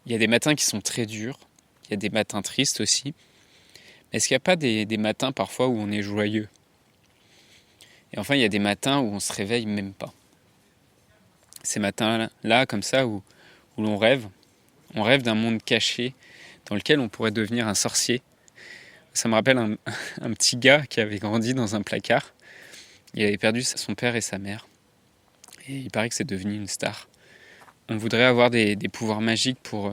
Il y a des matins qui sont très durs, il y a des matins tristes aussi. Est-ce qu'il n'y a pas des matins parfois où on est joyeux? Et enfin, il y a des matins où on se réveille même pas. Ces matins-là, comme ça, où l'on rêve. On rêve d'un monde caché dans lequel on pourrait devenir un sorcier. Ça me rappelle un petit gars qui avait grandi dans un placard. Il avait perdu son père et sa mère. Et il paraît que c'est devenu une star. On voudrait avoir des pouvoirs magiques pour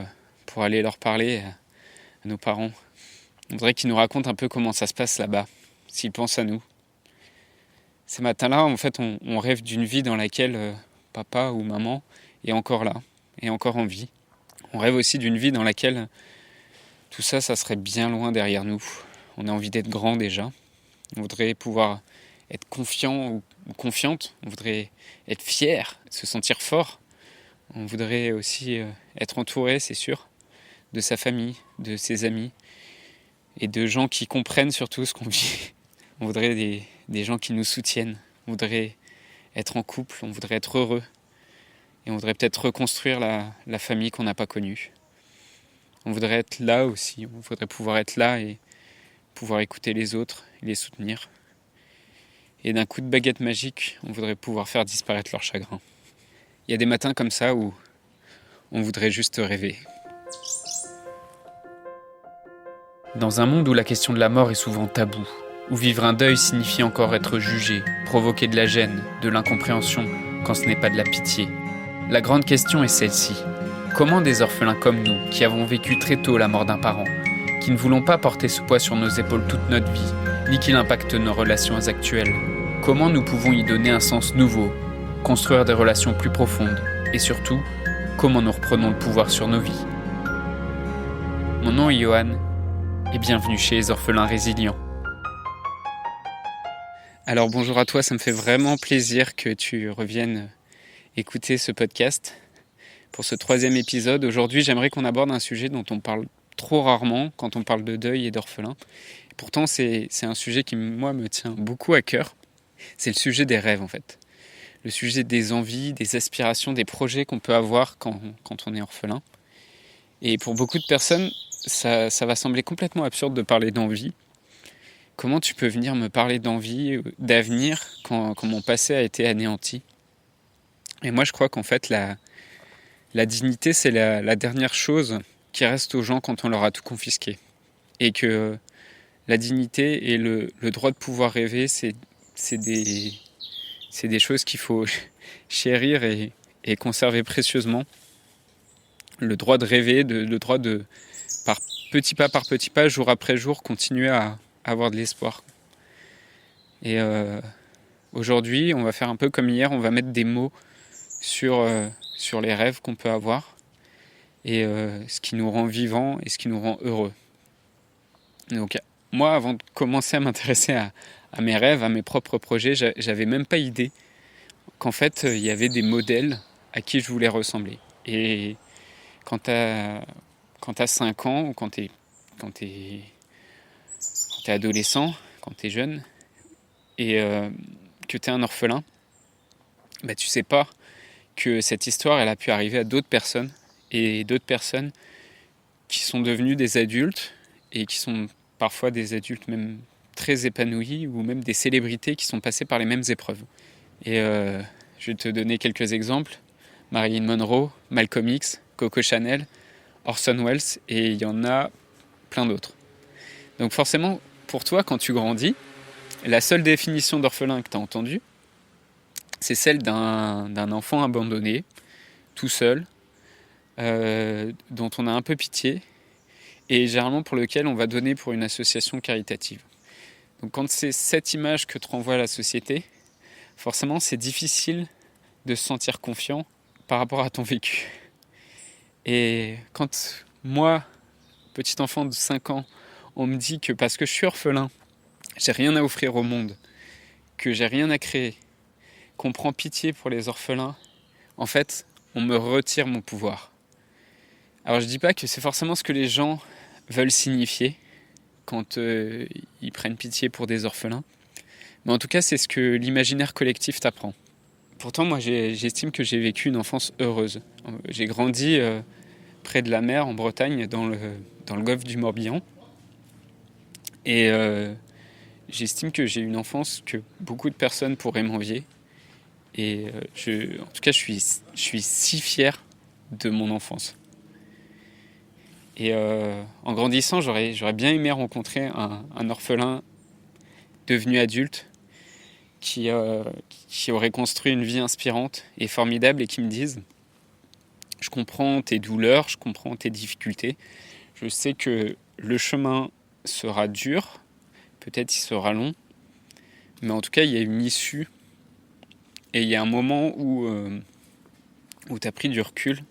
aller leur parler à nos parents. On voudrait qu'ils nous racontent un peu comment ça se passe là-bas, s'ils pensent à nous. Ces matins-là, en fait, on rêve d'une vie dans laquelle papa ou maman est encore là, est encore en vie. On rêve aussi d'une vie dans laquelle tout ça, ça serait bien loin derrière nous. On a envie d'être grand déjà. On voudrait pouvoir être confiant ou confiante. On voudrait être fier, se sentir fort. On voudrait aussi être entouré, c'est sûr, de sa famille, de ses amis et de gens qui comprennent surtout ce qu'on vit. On voudrait des gens qui nous soutiennent. On voudrait être en couple, on voudrait être heureux. Et on voudrait peut-être reconstruire la famille qu'on n'a pas connue. On voudrait être là aussi, on voudrait pouvoir être là et pouvoir écouter les autres, les soutenir. Et d'un coup de baguette magique, on voudrait pouvoir faire disparaître leur chagrin. Il y a des matins comme ça où on voudrait juste rêver. Dans un monde où la question de la mort est souvent taboue, où vivre un deuil signifie encore être jugé, provoquer de la gêne, de l'incompréhension, quand ce n'est pas de la pitié, la grande question est celle-ci. Comment des orphelins comme nous, qui avons vécu très tôt la mort d'un parent, qui ne voulons pas porter ce poids sur nos épaules toute notre vie, ni qu'il impacte nos relations actuelles, comment nous pouvons y donner un sens nouveau, construire des relations plus profondes, et surtout, comment nous reprenons le pouvoir sur nos vies? Mon nom est Johan, et bienvenue chez les Orphelins Résilients. Alors bonjour à toi, ça me fait vraiment plaisir que tu reviennes écouter ce podcast. Pour ce 3e épisode, aujourd'hui j'aimerais qu'on aborde un sujet dont on parle trop rarement quand on parle de deuil et d'orphelins. Pourtant c'est un sujet qui moi me tient beaucoup à cœur. C'est le sujet des rêves en fait. Le sujet des envies, des aspirations, des projets qu'on peut avoir quand on est orphelin. Et pour beaucoup de personnes, ça va sembler complètement absurde de parler d'envie. Comment tu peux venir me parler d'envie, d'avenir, quand mon passé a été anéanti? Et moi je crois qu'en fait la dignité c'est la dernière chose qui reste aux gens quand on leur a tout confisqué. Et que la dignité et le droit de pouvoir rêver, c'est des choses qu'il faut chérir et conserver précieusement. Le droit de rêver, le droit de, par petit pas, jour après jour, continuer à avoir de l'espoir. Et aujourd'hui, on va faire un peu comme hier, on va mettre des mots sur les rêves qu'on peut avoir et ce qui nous rend vivants et ce qui nous rend heureux. Donc moi, avant de commencer à m'intéresser à mes rêves, à mes propres projets, j'avais même pas idée qu'en fait, il y avait des modèles à qui je voulais ressembler. Et quand t'as 5 ans ou quand t'es adolescent, quand t'es jeune, et que t'es un orphelin, bah tu sais pas que cette histoire, elle a pu arriver à d'autres personnes, et d'autres personnes qui sont devenues des adultes, et qui sont parfois des adultes même très épanouis, ou même des célébrités qui sont passées par les mêmes épreuves. Et je vais te donner quelques exemples. Marilyn Monroe, Malcolm X, Coco Chanel, Orson Welles, et il y en a plein d'autres. Donc forcément, pour toi, quand tu grandis, la seule définition d'orphelin que tu as entendue, c'est celle d'un enfant abandonné, tout seul, dont on a un peu pitié, et généralement pour lequel on va donner pour une association caritative. Donc quand c'est cette image que te renvoie la société, forcément c'est difficile de se sentir confiant par rapport à ton vécu. Et quand moi, petit enfant de 5 ans, on me dit que parce que je suis orphelin, j'ai rien à offrir au monde, que j'ai rien à créer, qu'on prend pitié pour les orphelins, en fait, on me retire mon pouvoir. Alors je dis pas que c'est forcément ce que les gens veulent signifier quand ils prennent pitié pour des orphelins, mais en tout cas c'est ce que l'imaginaire collectif t'apprend. Pourtant moi j'estime que j'ai vécu une enfance heureuse. J'ai grandi près de la mer en Bretagne, dans le golfe du Morbihan. Et j'estime que j'ai une enfance que beaucoup de personnes pourraient m'envier. Et en tout cas, je suis si fier de mon enfance. Et en grandissant, j'aurais bien aimé rencontrer un orphelin devenu adulte qui aurait construit une vie inspirante et formidable et qui me dise « Je comprends tes douleurs, je comprends tes difficultés. Je sais que le chemin sera dur, peut-être il sera long, mais en tout cas, il y a une issue. Et il y a un moment où tu as pris du recul,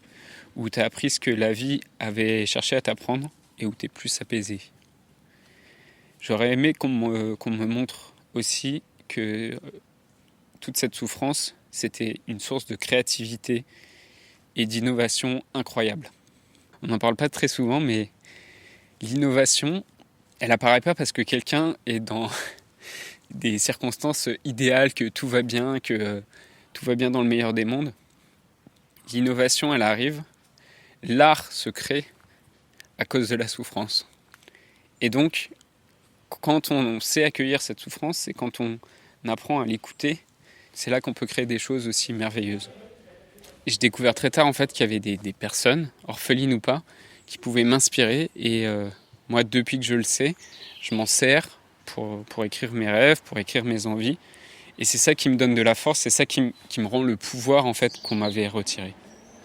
où tu as appris ce que la vie avait cherché à t'apprendre et où tu es plus apaisé. » J'aurais aimé qu'on me montre aussi que toute cette souffrance, c'était une source de créativité et d'innovation incroyable. On n'en parle pas très souvent, mais l'innovation, elle apparaît pas parce que quelqu'un est dans des circonstances idéales, que tout va bien dans le meilleur des mondes. L'innovation, elle arrive. L'art se crée à cause de la souffrance. Et donc, quand on sait accueillir cette souffrance, c'est quand on apprend à l'écouter, c'est là qu'on peut créer des choses aussi merveilleuses. Et j'ai découvert très tard en fait qu'il y avait des personnes, orphelines ou pas, qui pouvaient m'inspirer. Et moi, depuis que je le sais, je m'en sers pour écrire mes rêves, pour écrire mes envies. Et c'est ça qui me donne de la force, c'est ça qui me rend le pouvoir en fait qu'on m'avait retiré.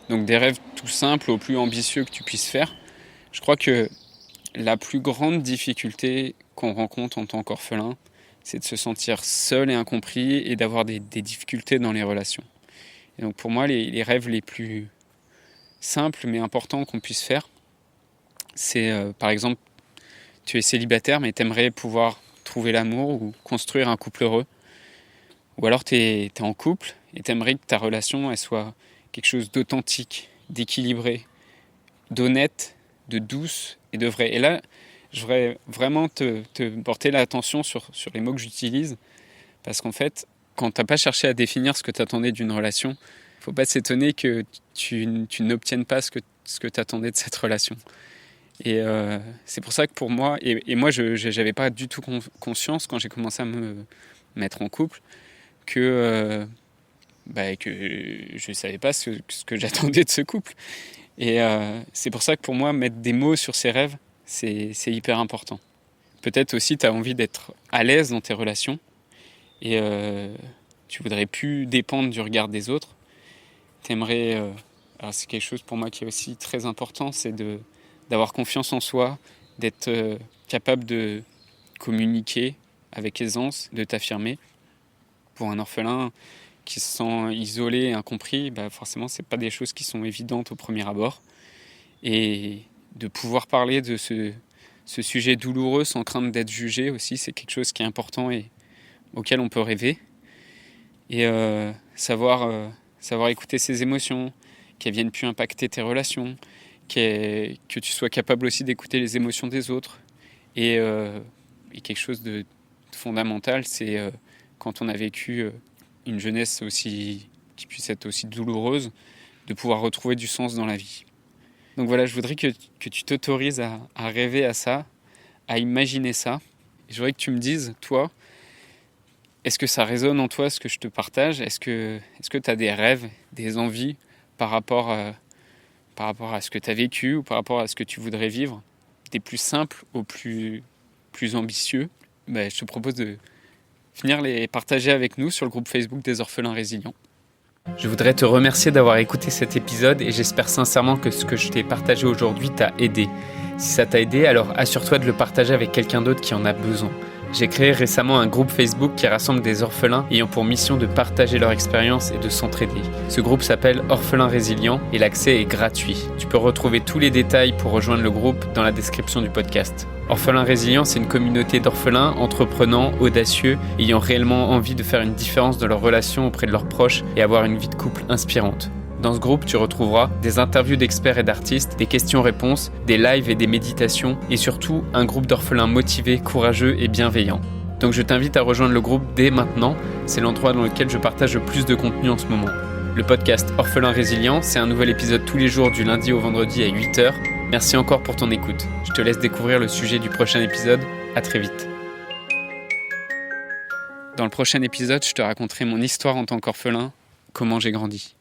Donc des rêves tout simples au plus ambitieux que tu puisses faire. Je crois que la plus grande difficulté qu'on rencontre en tant qu'orphelin, c'est de se sentir seul et incompris et d'avoir des difficultés dans les relations. Et donc pour moi, les rêves les plus simples mais importants qu'on puisse faire, c'est par exemple, tu es célibataire mais tu aimerais pouvoir trouver l'amour ou construire un couple heureux. Ou alors tu es en couple et tu aimerais que ta relation elle soit quelque chose d'authentique, d'équilibré, d'honnête, de douce et de vrai. Et là, je voudrais vraiment te porter l'attention sur les mots que j'utilise, parce qu'en fait, quand tu n'as pas cherché à définir ce que tu attendais d'une relation, il ne faut pas s'étonner que tu n'obtiennes pas ce que tu attendais de cette relation. Et c'est pour ça que pour moi, et moi je n'avais pas du tout conscience quand j'ai commencé à me mettre en couple, que je ne savais pas ce que j'attendais de ce couple. Et c'est pour ça que pour moi, mettre des mots sur ses rêves, c'est hyper important. Peut-être aussi, tu as envie d'être à l'aise dans tes relations et tu voudrais plus dépendre du regard des autres. T'aimerais, alors c'est quelque chose pour moi qui est aussi très important, c'est d'avoir confiance en soi, d'être capable de communiquer avec aisance, de t'affirmer. Pour un orphelin qui se sent isolé et incompris, forcément, ce n'est pas des choses qui sont évidentes au premier abord. Et de pouvoir parler de ce sujet douloureux sans crainte d'être jugé aussi, c'est quelque chose qui est important et auquel on peut rêver. Et savoir écouter ses émotions, qu'elles ne viennent plus impacter tes relations, que tu sois capable aussi d'écouter les émotions des autres. Et quelque chose de fondamental, c'est quand on a vécu une jeunesse qui puisse être aussi douloureuse, de pouvoir retrouver du sens dans la vie. Donc voilà, je voudrais que tu t'autorises à rêver à ça, à imaginer ça. Et je voudrais que tu me dises, toi, est-ce que ça résonne en toi ce que je te partage ? Est-ce que tu as des rêves, des envies par rapport à ce que tu as vécu ou par rapport à ce que tu voudrais vivre, des plus simples aux plus ambitieux ? Je te propose de venir les partager avec nous sur le groupe Facebook des Orphelins Résilients. Je voudrais te remercier d'avoir écouté cet épisode et j'espère sincèrement que ce que je t'ai partagé aujourd'hui t'a aidé. Si ça t'a aidé, alors assure-toi de le partager avec quelqu'un d'autre qui en a besoin. J'ai créé récemment un groupe Facebook qui rassemble des orphelins ayant pour mission de partager leur expérience et de s'entraider. Ce groupe s'appelle Orphelins Résilients et l'accès est gratuit. Tu peux retrouver tous les détails pour rejoindre le groupe dans la description du podcast. Orphelins Résilients, c'est une communauté d'orphelins entreprenants, audacieux, ayant réellement envie de faire une différence dans leurs relations auprès de leurs proches et avoir une vie de couple inspirante. Dans ce groupe, tu retrouveras des interviews d'experts et d'artistes, des questions-réponses, des lives et des méditations, et surtout un groupe d'orphelins motivés, courageux et bienveillants. Donc je t'invite à rejoindre le groupe dès maintenant, c'est l'endroit dans lequel je partage le plus de contenu en ce moment. Le podcast Orphelin Résilient, c'est un nouvel épisode tous les jours du lundi au vendredi à 8h. Merci encore pour ton écoute. Je te laisse découvrir le sujet du prochain épisode. À très vite. Dans le prochain épisode, je te raconterai mon histoire en tant qu'orphelin, comment j'ai grandi.